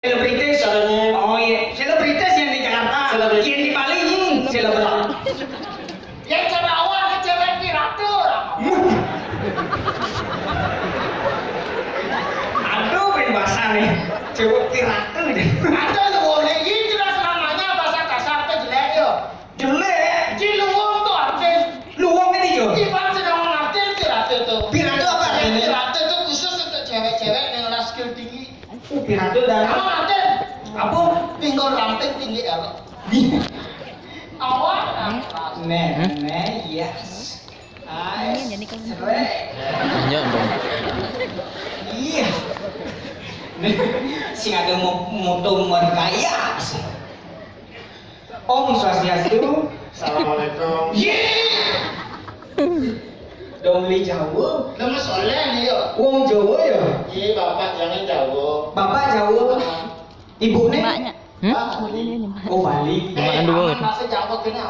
Selebritis. Oh iya, selebritis yang di Jakarta. Selebritis. Yang di Bali ini selebritis. Yang cewek awal ke cewek piratur. Aduh, ben bahasa nih. Cewek piratu deh. Ada lu boleh ini jelas namanya bahasa kasar teh jelek yo. Jelek. Di luwung tuh artis. Luwung ini yo. Iban sedang mengartis piratur tuh. Piratu apa artinya? Piratur tuh khusus untuk cewek-cewek yang ada skill tinggi. Piratu dan Kamu artis? apa? Pinggul ramping tinggi elok. Awal. Yes. Ay, Ini jadi kamu. seret. Iya dong. Iya. Sing ada moto kaya. Om Swastiastu. Assalamualaikum. Dong li Jawa. Nama soleh nih yo. Wong Jawa ya. Iya bapak jangan jauh. Bapak Jawa. Ibu nih. Mbaknya. Hmm? Boleh ini, Mbak. Oh Bali. Makan dulu. Masa Jawa kena